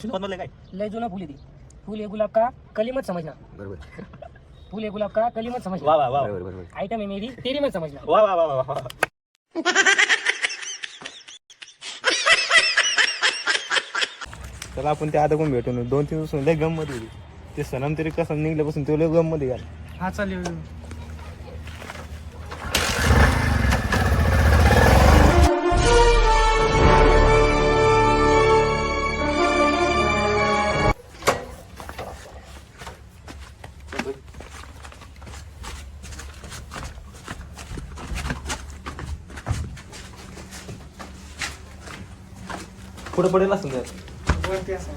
काय लय जुना फुल आहे ती. फुल है गुलाब का कली मत समझना. बरोबर. फुल है गुलाब का कली मत समझना. वाह वाह वाह बरोबर बरोबर. आइटम है मेरी तेरी मत समझना. वाह वाह वाह वाह. चला आपण ते आता कोण भेटून 2-3 दिवस लय गम मध्ये होती. ते सनम तरी कसं निघल्यापासून तो लय गम मध्ये गेला. हा चालेल. पुढे पडेल असं वरती असं.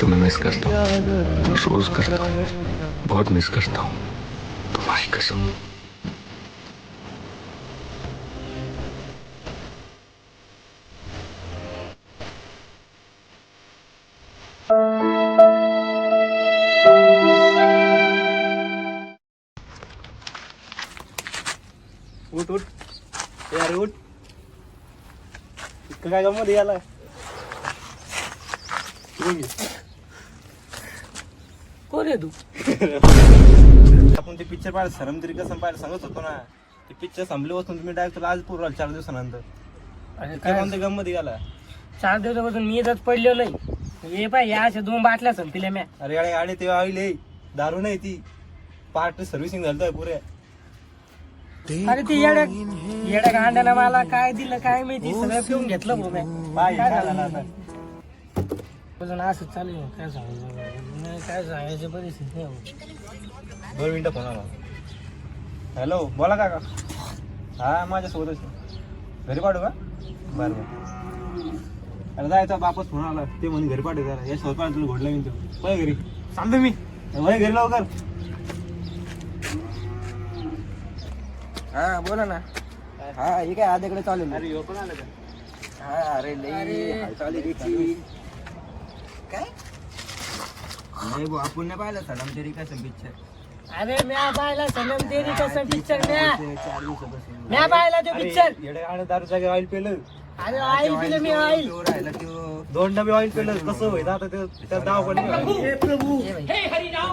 तुम्हें मिस करता हूँ, रोज करता हूँ, बहुत मिस करता हूँ तुम्हारी कसम. उठ उठ यार उठ. इतकं काय गम मध्ये गेला. कोण आहे तू? आपण ते पिक्चर पाहिलं सनम तरी कसं पाहिलं सांगत होतो ना. ते पिक्चर संपले वाचून तुम्ही डायरेक्ट तुला आज पूर्ण 4 दिवसानंतर. अरे काय कोणत्या गम मध्ये गेला. 4 दिवसापासून मी इथंच पडलेलो आहे. हे पाय या अशा 2 बाटल्या संपल्या म्या. अरे अरे अरे ते आईले दारू नाही ती पार्ट सर्व्हिसिंग झालं पुरे. अरे ती येड्या गांड्यानं मला काय दिलं काय माहिती सगळं पिऊन घेतलं भाऊ म्या. बाय काय काय झालं झालं आता. अजून असं चालू आहे. काय सांगायचं नाही, काय सांगायची परिस्थिती नाही भाऊ. 2 मिनिटं फोन आला. हॅलो बोला काका. हा माझ्यासोबतच घरी पाठवू का. बरं बरं. अरे जायचा बापच फोन आला ते म्हणे घरी पाठव जरा या स्वतः तुला घोडला मी तो घरी सांगतो मी वय घरी लवकर. हा बोला ना. हा हे काय आद्याकडे चालू आहे. अरे यो पण आलं का. हा अरे लई हालचाली त्याची. काय नाही भाऊ आपण नाही पाहिलं सनम तेरी कसम पिक्चर. अरे म्या पाहिला सनम तेरी कसम पिक्चर म्या 4 दिवसापासून. म्या पाहिला तो पिक्चर. येडे आणि दारू जागे ऑइल पेलं. अरे ऑइल पिलं मी ऑइल. तो राहिला तो 2 डबे ऑइल पेलं कसं होईल आता ते त्या दाव पडली. हे प्रभू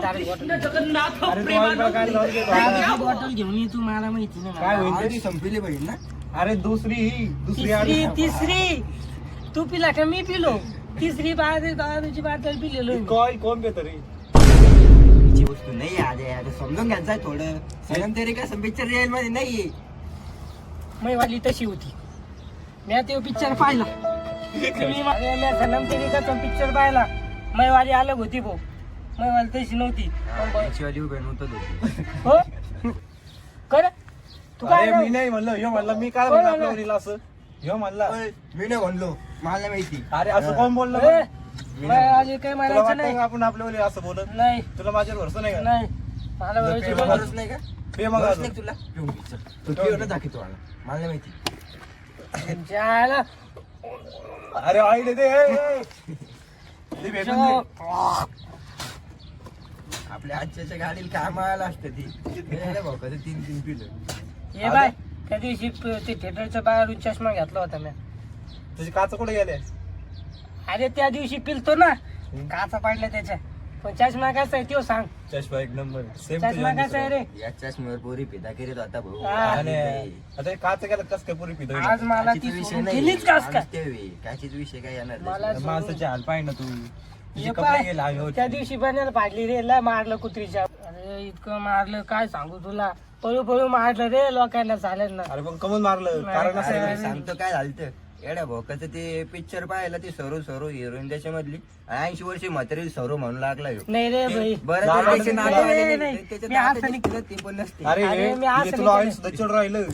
दारू बॉटल. अरे तू ऑइल काय लावून देतो आता? दारूची बॉटल घेऊन ये तू मला माहिती नाही. काय होईल तरी संपली पाहिजे ना. अरे दुसरी तिसरी आली. तिसरी तू पिला का मी पिलो. तिसरी दारूची बॉटल पिलेलो मी. ऑइल कोण घेतो रे. तिची वस्तू नाही आद्या आता समजून घ्यायचं आहे थोडं. सनम तेरी कसम पिक्चर रिअल मध्ये नाहीये. मैवाली तशी होती. म्या ते पिक्चर पाहिला. अरे म्या सनम तेरी कसम पिक्चर पाहिला. मैवाली अलग होती भाऊ. मैवाली तशी नव्हती. शिवाजी उभे नव्हतं. हो कर तू काय अरे मी नाही म्हणलं ह्यो म्हणलं मी काय म्हणलं आपल्या वरील असं ह्यो म्हणला. मी नाही म्हणलो मला नाही माहिती. अरे असं कोण बोललं ए, मग? मैवाली काय तुला म्हणायचं वाटतं नाही. का आपण आपल्या वरील असं बोलत. नाही तुला माझ्यावर भरोसा नाही का. नाही मला तुला बरोबर प्रेम गरज नाही का. प्रेम गरज अगं. नाही तुला पिऊन घे, चल. तू पिऊन दाखवतो मला नाही माहिती. जायला अरे ऑइल दे ते भेटून दे. आपल्या आजच्या गाडीला कामाला असतं ती. भाऊ कसं 3 पिलं. हे बाय त्या दिवशी ते थिएटरच्या बाहेरून चष्मा घेतला होता मी. तुझी काच कुठे गेले. अरे त्या दिवशी पिलतो ना काचा पाडल्या त्याच्या. पण चष्मा कसा आहे तो सांग. चष्मा एक नंबर सेम चष्मा कसा आहे रे. या चष्म्यावर पोरी पिता करीत होता भाऊ. हा. आता काच गेला कस काय पुरी पितो. आज मला ती विषय सोडून नाही. गेलीच कास काय. काचीच विषय काय येणार मला नाही. सोडून- माणसाचे हाल पाहिजे ना तू. तुझे हे कपडे पाय, गेला अंगावर. त्या दिवशी बनायला पाडली रे. लय मारलं कुत्रीच्या. अरे इतकं मारलं काय सांगू तुला. पळू पळू मारलं रे लोकांना चालेल ना. अरे पण कमून मारलं नाही, कारण असं अरे आहे. मी सांगतो काय झालं एवढ्या भोकाचं ते पिक्चर पाहिलं ती सरो हिरोईन त्याच्यामधली 80 वर्षी म्हातारी सरो म्हणून लागला ह्यो. नाही रे भाई. बरं नाही, ते त्याचे नाही, नातं नाही, आलेले नाही. नाही. त्याच्यात मी नातं असं नाही- दिसलं ते पण नसते. अरे अरे मी असं तुला नाही ऑइल सुद्धा चढ राहिलं.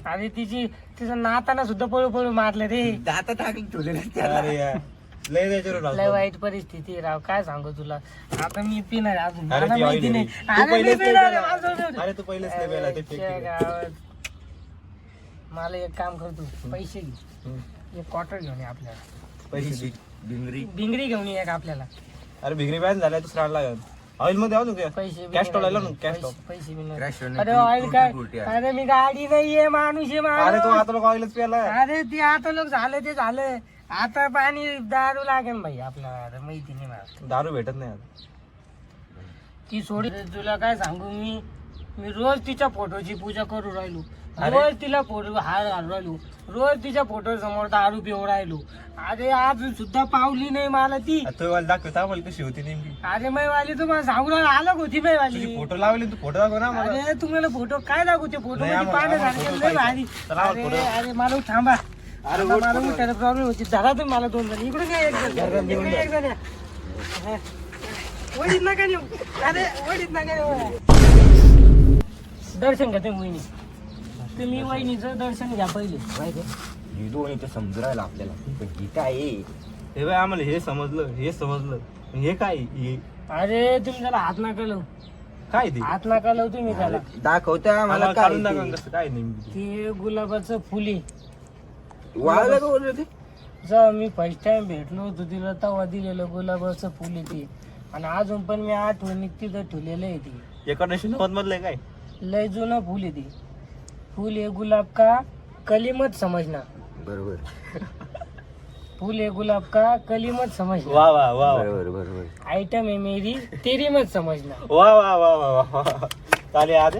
अरे तिचं नाताना सुद्धा पळू पळू मारलं रे. दाता टाकून ठेवलेलं त्याला. अरे यार लय त्याच्यावर लय वाईट परिस्थिती राव काय सांगू तुला. आता मी पिणार अजून अरे मला ती माहिती ऑइल नाही. तू अरे मी पहिलेच नाही पिणार प्यायला. आहे, माझं जाऊ दे. अरे तू पहिलेच नाही प्यायला, ते अरे, फेक च्या केलं. गावात. मला एक काम करतो पैसे घे. एक क्वार्टर घेऊन ये आपल्याला. पैसे दे. भिंगरी भिंगरी घेऊन ये एक आपल्याला. अरे भिगरी बॅन झाल्या दुसरा लागत ऑइल मध्ये अजून काय पैसे बी कॅश नाही टॉल राहिले. Cash toll. पैसे बी नाही. Crash होणे, अरे ऑइल काय तुरटी आहे. अरे मी गाडी नाहीये माणूस आहे अरे तो माणूस. आता लोक ऑइलच प्यायला अरे ते आता लोक झालं ते झालं. आता पाणी दारू लागेल भाई आपल्याला आता माहिती नाही मला. दारू भेटत नाही आता. ती सोडी तुला काय सांगू मी रोज तिच्या फोटोची पूजा करू राहिलो. अरे. रोज तिला फोटो हार घालू राहिलो. रोज तिच्या फोटो समोर दारू पिऊ राहिलो. अरे आज सुद्धा पावली नाही मला ती. तो वाली दाखवता आम्हाला कशी होती नेमकी. अरे मैवाली तुम्हाला सांगू राहिलो अलग होती तुझी मैवाली. फोटो लावली तू फोटो दाखव ना मला. अरे तुम्हाला फोटो काय दाखवते फोटो नाही, मध्ये आम्हाला पाण्यासारखे photo लय पाहिजे. भारी. चला, आम्हाला अरे photo. अरे मला थांबा. अरे आता उठ, मला photo. उठायला प्रॉब्लेम होती. धरा तुम्ही मला 2 जण इकडून घ्या एक जण. इकडून घ्या एक जण या. हा. वडीत नका नेऊ. अरे वडीत नका नेऊ. दर्शन घ्या तुम्ही वहिनी. तुम्ही वहिनीचं दर्शन घ्या पहिले. ही दोन्ही तर समजू राहिला आपल्याला पण ही काय आहे? हे बाय आम्हाला हे समजलं हे काय हे अरे तुम्ही त्याला हात नका लावू. काय ते हात नका लावू तुम्ही त्याला. दाखवता मला आम्हाला काय काढून ते? दाखवा कसं काय नेमकी. ते गुलाबाचं फुले वाळलं का बोललं ते? जेव्हा मी फर्स्ट टाइम भेटलो होतो तिला तेव्हा दिलेलं गुलाबाचं फुल आहे ते. आणि अजून पण मी आठवणीत तिथं ठेवलेलं आहे ते. 1990 मधलं आहे काय. लय जुनं फुल आहे ते. फूल है गुलाब का कली मत समझना. बरोबर फूल है गुलाब का कली मत समझना. वा वा वा वा बरोबर बरोबर आइटम है मेरी तेरी मत समझना. वा वा वा वा वा चालेल आज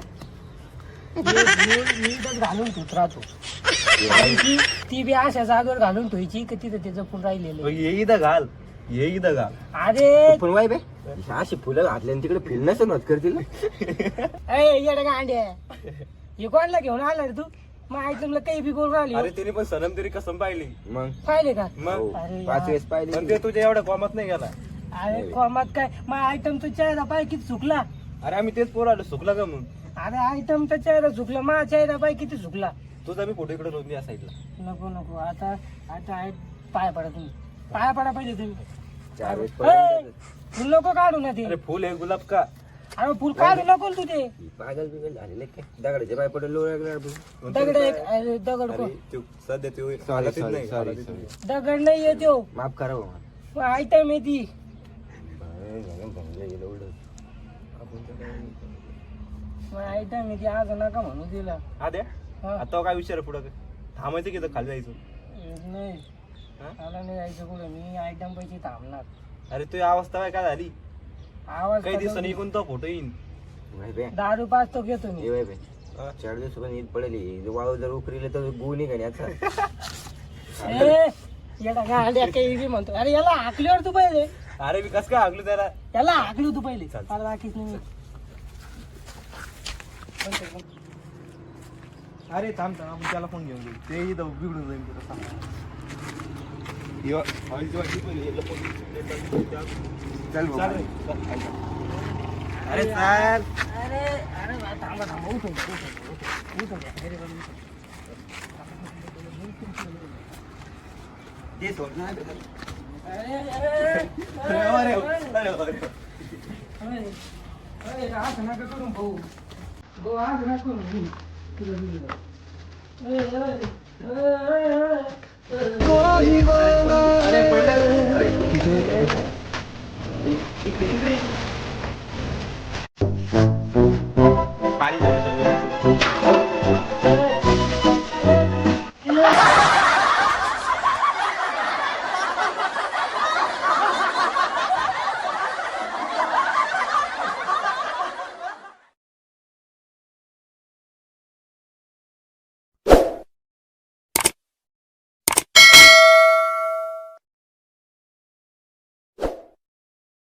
मी इथंच घालून ठेवत राहतो. आणि ती बी अशा जागेवर घालून ठेवायची की तिथं त्याचं फुल राहिलेलं आहे. हे इथं घाल अरे पण वाई बे अशी फुलं घातल्या तिकडे फिरणं मत करतील ना. येडा गांड्या हे कोणला घेऊन आला रे तू. मग आयटमला काही बी बोल राहिली. अरे तिने पण सनम तरी कसम पाहिली मग पाहिले का. मग हो, अरे 5 यार. वेळेस पण पाहिजे ते तुझ्या एवढ्या कॉमात नाही गेला. अरे कॉमात काय मग आयटम तो चेहरा पाय किती चुकला. अरे आम्ही तेच पोरालो सुकला का मग अरे आयटमचा चेहरा चुकला माझा चेहरा पाय किती चुकला. तुझा मी फोटो इकडे रोज या साईडला. नको नको आता आता आहे पाय पडा तुम्ही. पाय पडा पाहिजे तुम्ही. 4 वेळेस ए, पाहिजे. फुल नको काढू ना ते. अरे फुल आहे गुलाब का. अरे फुल काढू नको तू ते. ही पागल बिगल झालेले काय दगडाचे पाय पडले लो दगड अरे दगड अरे को त्यो सध्या त्यो Sorry, हालतीत sorry, नाही, sorry, हालतीत नाही. दगड नाही येते हो. माफ करा आयटम आहे ती. आयटम आहे ती आज नका म्हणू तिला. आद्या हा. आता काय विचार पुढं थांबायचं की इथं खाली जायचं. नाही हा? मला नाही जायचं कुठं. मी आयटम पैकी थांबणार. अरे तुझी अवस्था काय झाली. आवाज काही कमी. दिवसांनी इकून तो फोटो येईन. दारू पाच तो घेतो मी. हा? 4 दिवस पण ईद पडली वाळू जर उकरीले तर गुन्हे का याचा. ए, येडा गाड्या काही बी म्हणतो. अरे याला हाकल्यावर तू पहिले. अरे मी कस काय हागलो त्याला. याला हाकली तू पहिले. चाल. मला बाकीच नाही. अरे थांब थांब आपण त्याला फोन घेऊन देऊ. ते इथं बिघडून जाईल तुला सांग. चल चाल रे, चल. अरे चाल. अरे अरे बा, थांबा थांबा उठो उठो उठो उठो. अरे बाबा, उठो. ते सोड ना. अरे अरे अरे, अरे, अरे. अरे असं नका करू भाऊ. भाऊ असं नका करू.